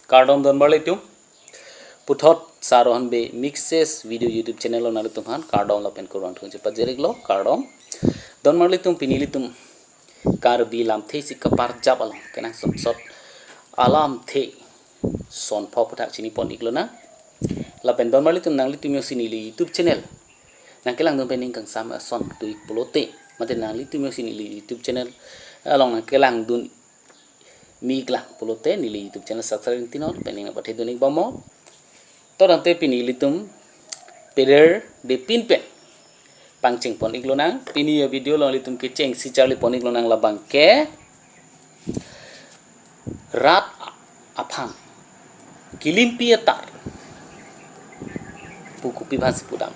Cardom don barlitum puthot sarohan be mixes video YouTube channel lo nalu tumhan cardom la pen kurang thung cepat jerik lo cardom don barlitum pinilitum karbi lam the si kapar jab alam kena sot alam the son pho puthak chini ponik lo na la pen don barlitum nangli tumyo sinili YouTube channel nang kelang don pening kang sam son tu polote mate nangli tumyo sinili YouTube channel along nang kelang dun migla polote nili YouTube channel subscribe tinor pening pathe donik bomo torante pinilitum perer de pinpen pangching ponik lo nang pini video lo litum ke cheng si charli ponik lo nang labang ke rat aphang kilimpia tar buku pibhas pudam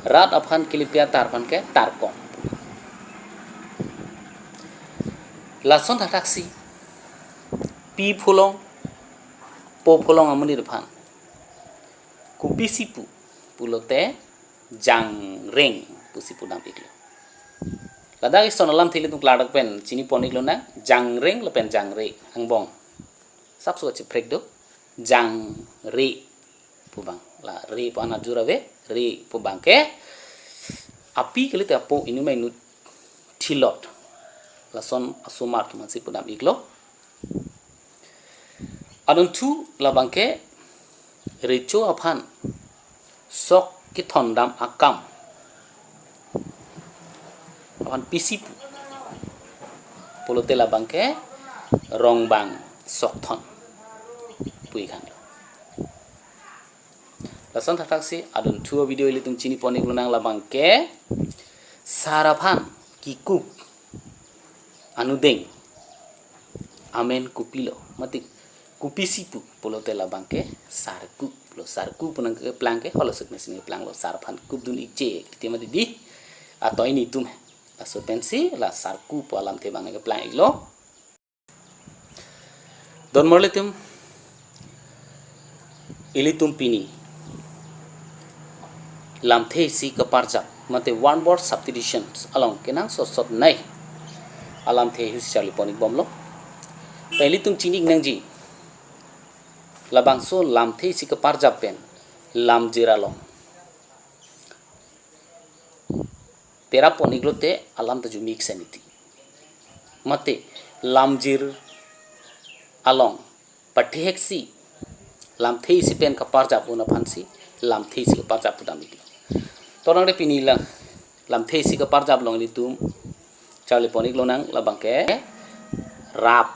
rat aphan kilimpia tar pan ke tarkom lason taksi pi phulong po phulong amuni rphan kupisipu pulote jang reng pusipu dam iklo ladak iston alam thile tung kladak pen chini ponik lo na jang reng lo pen jang re angbong sap so che prek do jang re pubang la re pa na jurave re pubang ke api kele te apo inu mai nu thilot lason asumar mansi pudam iklo adon tu labang ke recho aphan sok ki thondam akam apan pisipu polote labang ke rongbang sok thon pui khan lason taksi adon tu video litum chini ponik lunang labang ke saraphan kikup anudeng amen kupilo matik kupisipu polote labang ke sarku lo sarku punang ke plang ke holo suk mesin plang lo sarphan kup dun iche ti mati di atau ini tum la so pensi la sarku polam te bang ke plang iglo don morletum ilitum pini lam the si ka parja mate one word substitutions along kenang so sot nai alam the his charli ponik bomlo peli tum chinik nangji labang so lam the si ka parja pen lam jiralong pera poniklo te alam ta ju mix aniti mate lam jir along patheksi lam the si pen ka parja puna phansi lam the si ka parja pudam iklo torang de pinila lam the si ka parja long litum charli ponik lo nang labang ke rap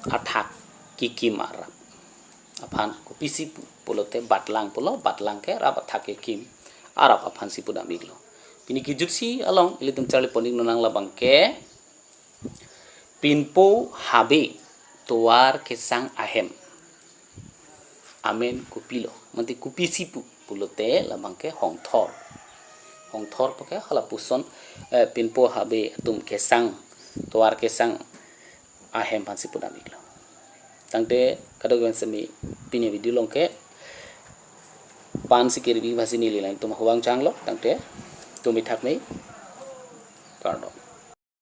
athak kikim arap aphan kupisi polote batlang polo batlang ke rap athak kim arap aphan si pudam iglo pini ki jutsi along ilitum charli ponik lo nang labang ke pinpo habe toar kesang ahem amen kupilo manti kupisi polote labang ke hongthor pake hala puson pinpo habe tum kesang toar kesang ahem pansi pudam iglo tangte kadogen semi pini video longke pan sikir bi bhasi ni lain tum huang changlo tangte tumi thak nei